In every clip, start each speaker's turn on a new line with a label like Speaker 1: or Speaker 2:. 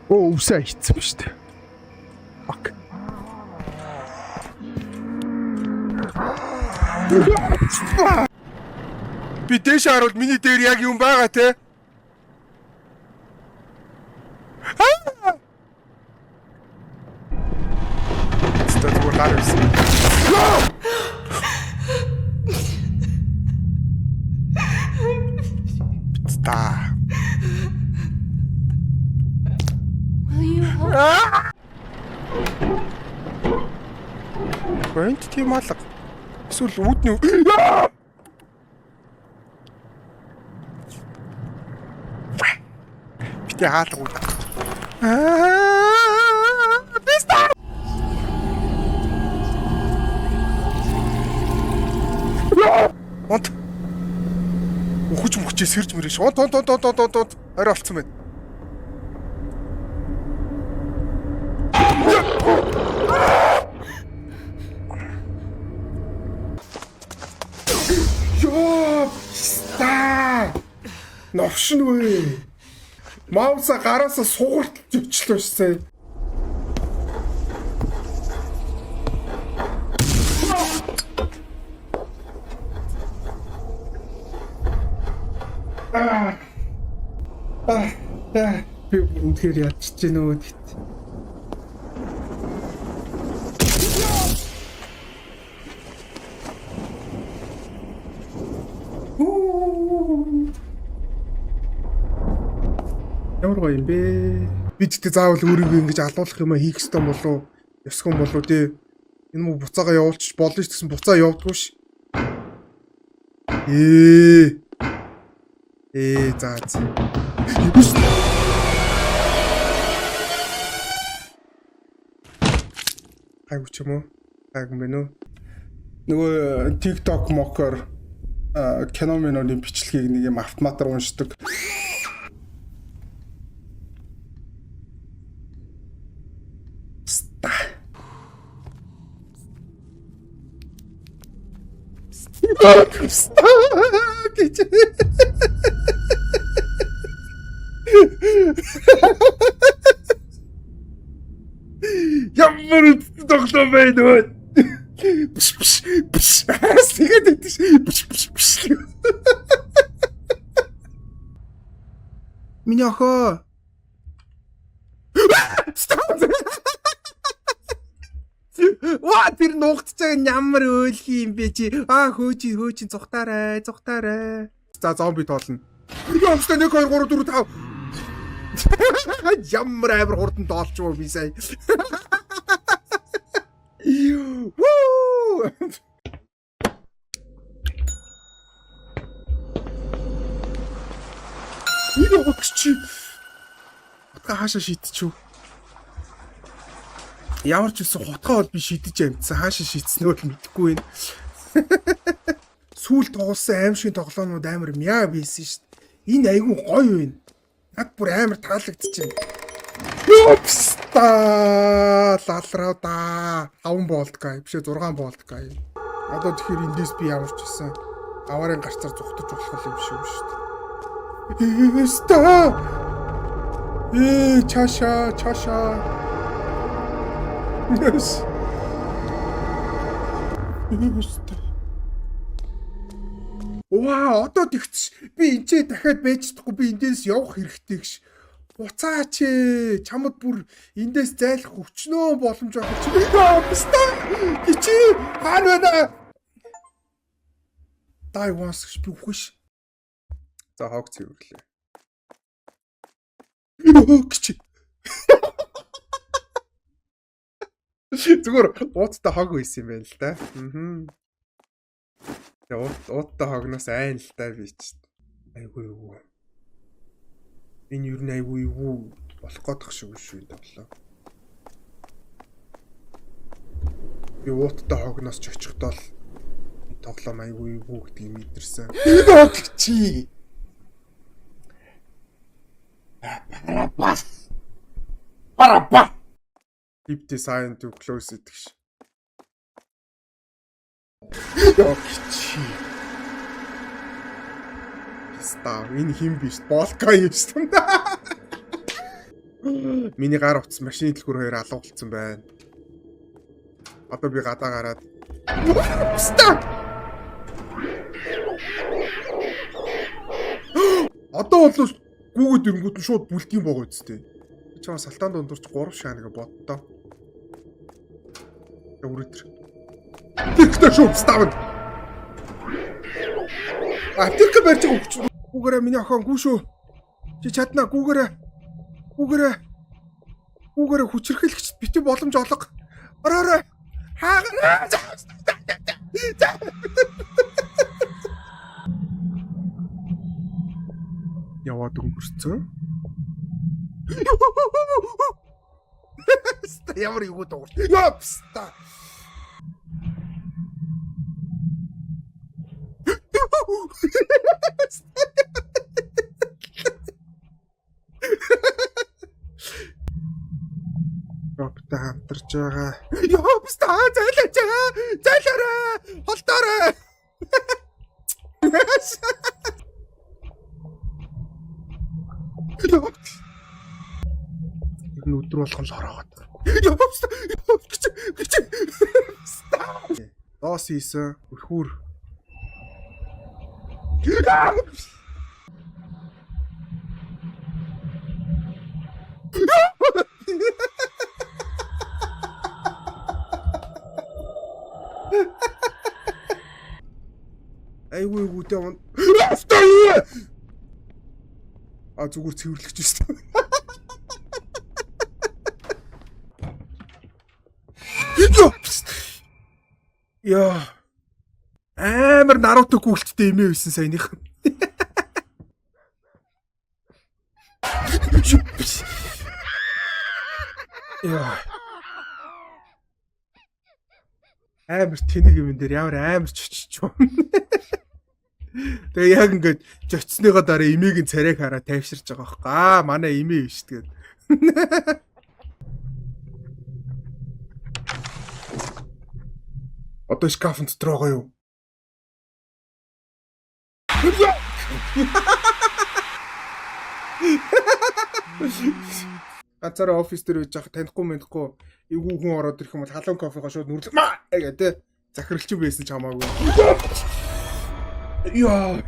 Speaker 1: Оо үсээ хийцэн ба штэ. Fuck. Би дэш харуул миний дээр яг юм байгаа те. Стат гар ирсэн. Та. Бэнт тийм алга. Эсвэл үүдний битээ хаалга үүд. Биста. Онт. Ухаж мөхчээ сэрж мөрөш. Онт. Арай олцсон байна. Ёо, ста. Новшин вэ. Мауса гараасаа сугарт төвчлөө шээ. Би үнэхээр ядчих чинь өө гэт. Ямар гоё юм бэ? Би ч гэдэг заавал өөрийгөө ингэж алуулах юм хийх ёстой болов уу? Ёсгүй болов уу тий? Энэ муу буцаага явуулчих болно ч гэсэн буцаа явдаггүй ш. За. Айгу ч юм уу? Айгу мэн үү? Нөгөө TikTok мокер кино миноны бичлэгийг нэг юм автоматар уншдаг. Ямар тоглоом байна вэ? Сигээд идэж. Миний охоо. Ваа тэр нуугдж байгаа ямар өөлх юм бэ чи? Хөөчин цухтаарай. За зомби тоолно. Ямстай 1 2 3 4 5. Ямар амар хурдан тоолч юу би сая. Вуу! Ино өгч. Хаашаа шийдчихв. Ямар ч үсэн хутгаа бол би шидэж амтсан. Хаашаа шийдснөө л мэдэхгүй байна. Сүүл тоглосон аимшигын тоглоомнууд амар мяа байсан шүү дээ. Энэ айгүй гоё байна. Над бүр амар таалагдчихэв. Ёпста! Лалраа 5 болтгай. Бишээ 6 болтгай. Одоо тэгэхээр эндээс би ямар ч үсэн аварын гарцаар зүхтаж болох юм шиг шүү дээ. Ёста! Чаша. Yes. Вау, одоо тэгч би энэчээ дахиад байж чадахгүй би эндээс явах хэрэгтэй гэж. Буцаач ээ. Чамд бүр эндээс зайлах өчнөө боломж авах чи. Бста. Чи хаана байна? Дай once гэж би үхэш. За хог цэвэрлээ. Гэж. Зүгээр ууттай хог байсан юм байна л да. Тэгээ ууттай хогноос айн л да би ч. Айгүй юу. Энэ юу нэг айгүй юу болох годох шиг шүү дээ. Би ууттай хогноос ч очихдоо л тоглоом айгүй юу гэдгийг мэдэрсэн. Чи. Парапа. Keep the sign to close it. Ёкчи. Став энэ хим биш болка юм шүү дээ. Миний гар утас машины дэлгүүр хоёр алга болсон байна. Одоо би гадаа гараад. Стоп! Одоо бол гүүгээд ирэнгүүт нь шууд бүлтгийн богоо үсттэй. Би чамаа салтаан дундурч 3 шааныг боддоо. Өрөөдөр. Тэрхтээ шууд ставна. Тэрхтээ барьж байгаа хүч. Гүүгээрээ миний охин гүү шүү. Чи чадна гүүгээрээ. Гүүгээрээ хүчрхэлгч бити боломж олго. Ороо. Хаагараа. Яваад өнгөрцөө. Ямар юу дуур. Ёпста. Ропта хамтарч байгаа. Ёпста зайлаарай. Холдоорой. Өдөр болгон л ороод. Ёпста. Доос хийсэн өрхүүр. Айгүй гүтээ он. Зүгээр цэвэрлэгч шүү дээ. Яа. Амар Наруто гүйлттэй имээ байсан саяных. Яа. Амар тэнэг юм дээр ямар амар чиччүү. Тэгээ яг ингээд жочсныгоо дараа имийг царайг хараа тайвширч байгаа байхгүй. Манай имээ биш тэгээд. Одоо шкафанд дотроо юу? Ганцаараа офис дээр байж байгаа танихгүй мэдэхгүй эвгүй хүн ороод ирэх юм бол халуун кофего шууд нүрлэг маа гэдэг захиралч байсан ч хамаагүй. Яа.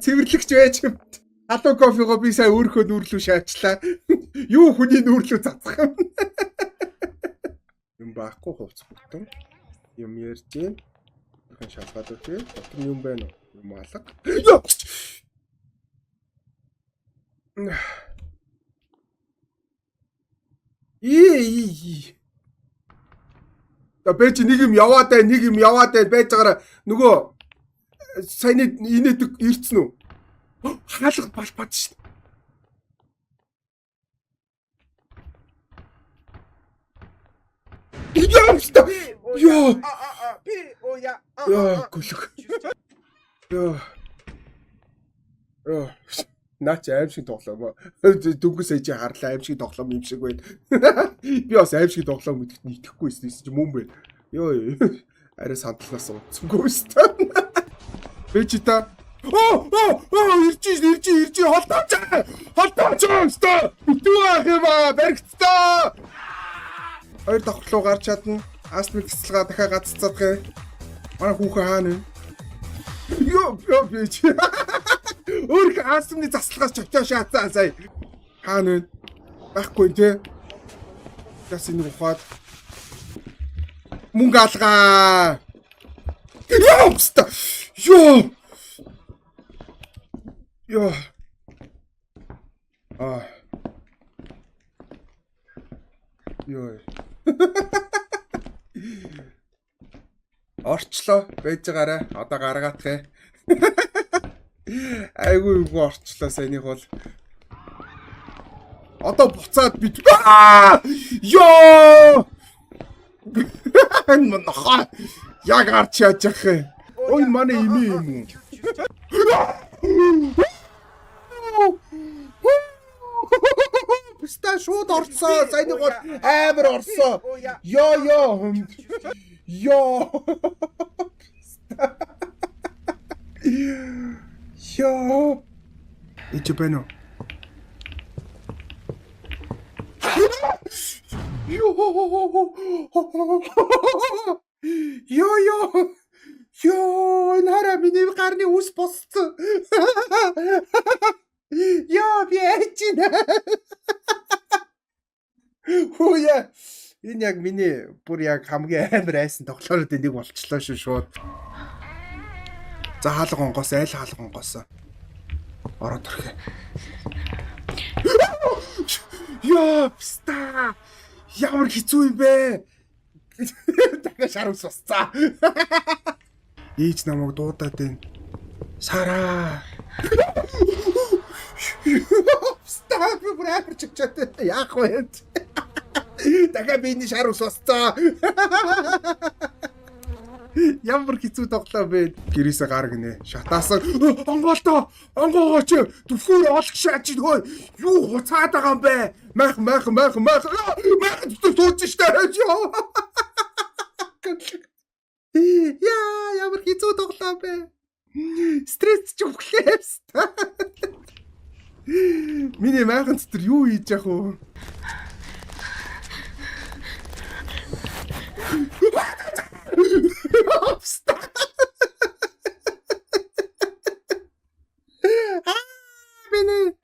Speaker 1: Цэвэрлэгч байж юм. Халуун кофего би сая өөрхөө нүрлүү шаачлаа. Юу хүний нүрлүү цацах юм. Юм баахгүй хувц бүтэн. Юм ярьж гин. Хэн шалгаад өгчээ. Дотор юм байна уу? Юм алга. Бэж нэг юм яваад байж байгаараа нөгөө саяны инээдэг ирцэн үү? Хаалга балбаад шин. Ёо. Яа, гүлэг. Ёо. Наач аимшиг тоглоом. Дүнгээс ээж харлаа аимшиг тоглоом юм шиг байна. Би бас аимшиг тоглоом гэдэгт итгэхгүй байсан чи мөн бэ. Ёо. Арай сандлаас унцсангүй шүү дээ. Бэж та. Ирж холдооч өстөө. Битүү ах юм аа, баригцтаа. Хоёр давхар руу гарч чадна. Астмын цэцлэгээ дахиад гаццаадах юм. Манай хүүхэн хаана вэ? Ёо бэж. Өөрх астмны заслахаас чавчаа шаацаа сая. Хаана вэ? Байхгүй те. Яс энэ ухаад. Мөнгө алгаа. Ёо. Ёо. Ёо. Орчлоо байж байгаарай. Одоо гаргаатах. Айгүй орчлоо саяных бол. Одоо буцаад бит. Ёо! Манайха яг гарч яаж явах. Ой манай имээ юм уу? Бистаа шууд орцоо. Саяных бол амар орсоо. Ёо. Ёо. Ичбэнэ. Ёо, нара миний гарны үс босцсон. Яа, би ээжин. Хөөе. Энэ яг миний бүр яг хамгийн амар айсан тоглоород нэг болчлоо шүү шууд. За хаалга онгоос, айл хаалга онгоос. Ороод орхи. Яа, пста. Ямар хэцүү юм бэ? Дахиад шар ус босцаа. Ээж намайг дуудаад байна. Сара. Стап бүр амар чичээд яах вэ? Дахиад би энэ шар ус босцаа. Ямар хэцүү тоглоо бэ? Гэрээсээ гар гинэ. Шатаасан. Онгоолтоо. Онгоогооч. Түлхүүр олгшаач нөө. Юу хуцаад байгаа юм бэ? Мах. Тууч штэ. Яа, ямар хэцүү тоглоо бэ? Стресс ч өглөөс. Миний майхан дотор юу хийж яах вэ? Миний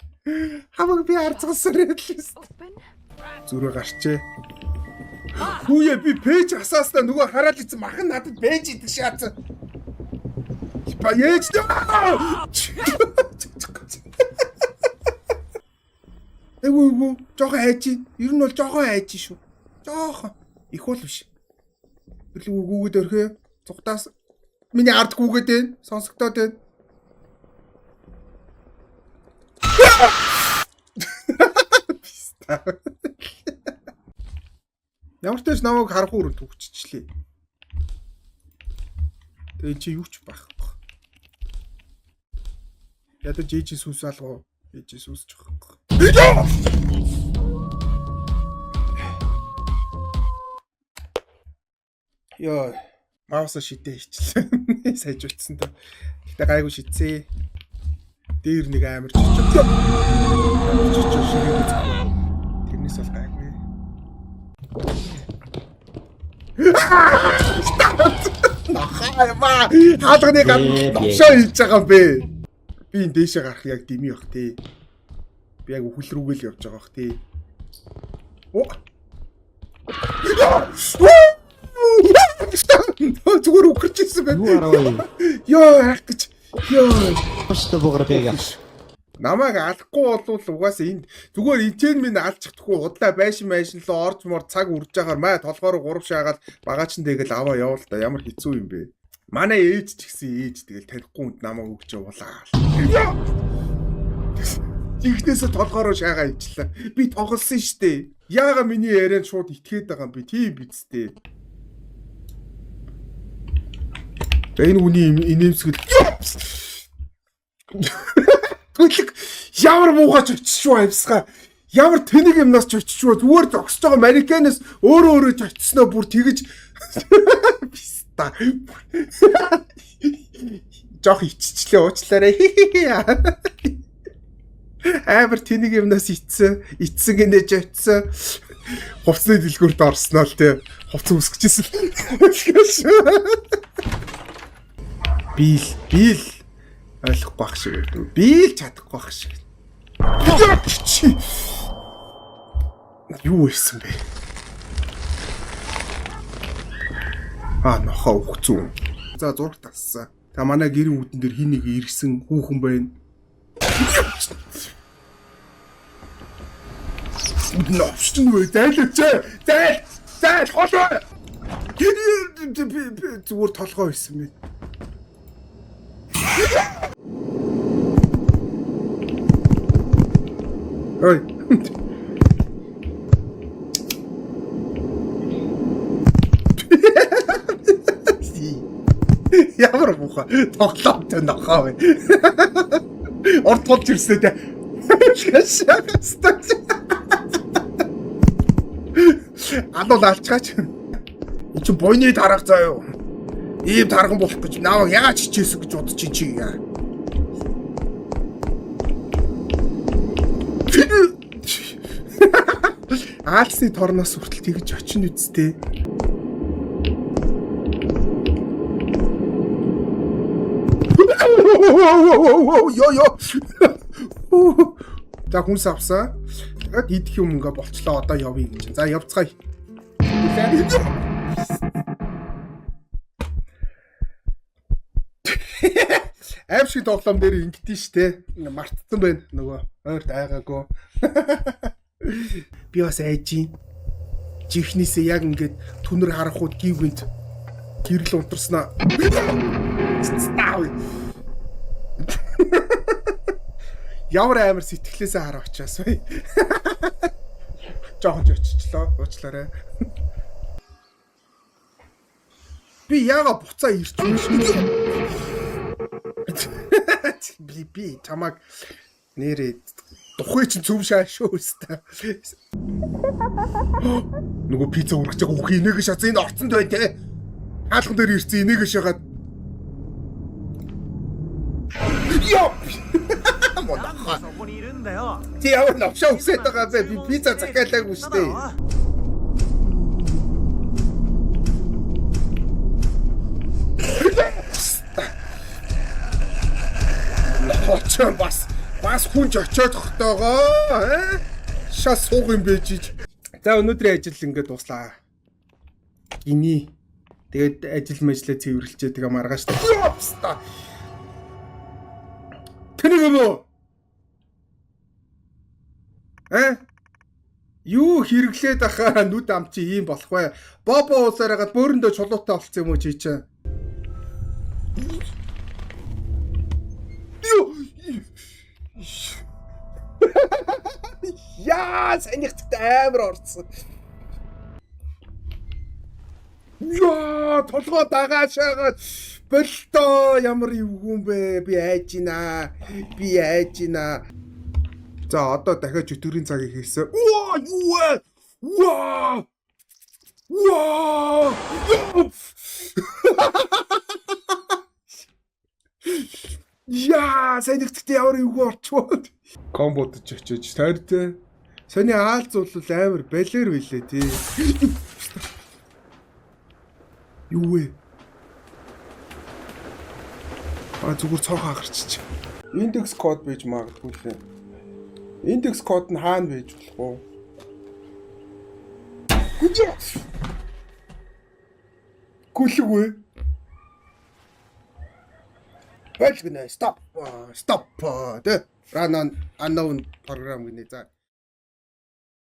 Speaker 1: хамаг би арцгасрээд л зүрэ гарчээ. Хүүе би пэйж асаастаа нөгөө хараад ийцэн махан надад пэйж идэх шаацсан. Ба яаж дэ? Эвгүй жоохон хайж. Ер нь бол жоохон хайж шүү. Жоохон их бол биш. Билүү гүгээд өрхөө. Цугтаас миний ард гүгээд байна. Сонсогдоод байна. Ямар ч тааш намайг харах үрэн төгччлээ. Тэгээ чи юу ч байхгүй. Ядаж ээжи сүнс алгаа. Ээжи сүнсч байхгүй. Яа, маус шидээ ичлээ. Сайжуулсан та. Гэтэ гайгүй шидсэн. Дээр нэг амар чичиг. Тэрнээс бол гайгүй. Нахаа хаалганы гад новшоо хийж байгаа юм бэ. Би энэ дээшээ гарах яг дими бах тий. Би яг үхэл рүүгээ л явж байгаа бах тий. Оо. Зүгээр үхэрчсэн байна.
Speaker 2: Юу араа вэ?
Speaker 1: Ёо яах гэж. Ёо.
Speaker 2: Баштай бограпыг яах.
Speaker 1: Намайг алахгүй болвол угаасаа энд зүгээр энтэн минь алчихдаггүй удлаа байшин л орж мор цаг үрж байгаа маа толгоор 3 шаагаад багаач нь тэгэл аваа явал та ямар хэцүү юм бэ. Манай ээж ч гэсэн ээж тэгэл танихгүй хүнд намайг өгч явуулаа. Ихнээсээ толгоороо шаагаа ичлээ. Би тоглосон штэ. Яага миний ярианд шууд итгээд байгаа юм би тийм бидтэй. Энэ үний инээмсгэл. Түлэг ямар муугаач очиж амьсгаа. Ямар тэнэг юмнаас ч очиж зүгээр зогсож байгаа Американаас өөрөө ч очисноо бүр тэгэж писта. Жох иччлээ уучлаарай. Амар тэнэг юмнаас ицсэн гинэж очисон. Хувцсны дэлгүүрт орсноо л тий. Хувц үсгэжсэн. Бил ойлгохгүй байх шиг үү? Би л чадахгүй байх шиг. Юу ийсэн бэ? Нохоо өгцүү. За зураг тассан. Та манай гэрийн үүдэн дээр хин нэг ирсэн хүүхэн байна. Нofшин үү? Зайлвч. Зайл холоо. Зүгээр толгой байсан бэ. Ой. Ямар муха тоглоомтой нохоо вэ? Орд толж ирсэ тэ. Адол алчгаач. Энд чи бойны тарах заа юу? Ийм тарган болох гэж намайг яагаад чичээсэ гэж бодож чи яа. Аалсны торноос хүртэл тэгж очин үсттэй. Йо. За хүнс авсан. Тэгээд идэх юм ингээ болчлоо. Одоо явъя гэж. За явцгаая. Аим шиг тоглоом дээр ингэдэж штэ. Мартсан байна нөгөө. Ойрт айгаагүй. Би бас айжийн. Чихнээсээ яг ингээд түнэр харахууд гівгэнт гэрэл унтарснаа. Ямар амар сэтгэлээсээ хараа очиас бай. Жохон очичлоо. Уучлаарай. Би яага буцаа ирчихвэн шүү. Би чамаг нэрээ тухай чинь зөв шаашгүй өстэй. Нөгөө пицца үргэж байгаа үхий энийг шатсан энэ орцонд бай те. Хаалхан дээр ирсэн энийг шагаад. Йоп. Ти яваа навшаа үсээд байгаа бай. Би пицца захиалаагүй шүү дээ. Очоо бас хүнж очоод тогтоогоо. Шас суух юм байж. За өнөөдрийн ажил ингээд дуслаа. Гиний. Тэгээд ажил мэжлээ цэвэрлжээ тэгээ маргааш та. Тэнийг юм уу? Юу хэрэглээд ахаа нүд ам чи ийм болох вэ? Бобо уусаараад бөөрөндөө чулуутай болцсон юм уу чи чинь? Яа, санийхт амар орцсон. Яа, толгой дагаашаагаад болтоо ямар эвгүй бэ? Би айж гинэ. За одоо дахиад өтөрийн цагийг хийсэн. Ваа, юу вэ? Ваа! Яа, санийхт ямар эвгүй орчвол. Комботж очиж таартай. Сони аалзуул амар балер билээ тий. Юу вэ? Зүгээр цоохоо агарчих. Индекс код байж магадгүй лээ. Индекс код нь хаана байж болох вэ? Гүлгүй. Байлгнэ. Stop. Тэ. Run on unknown program гинэ за.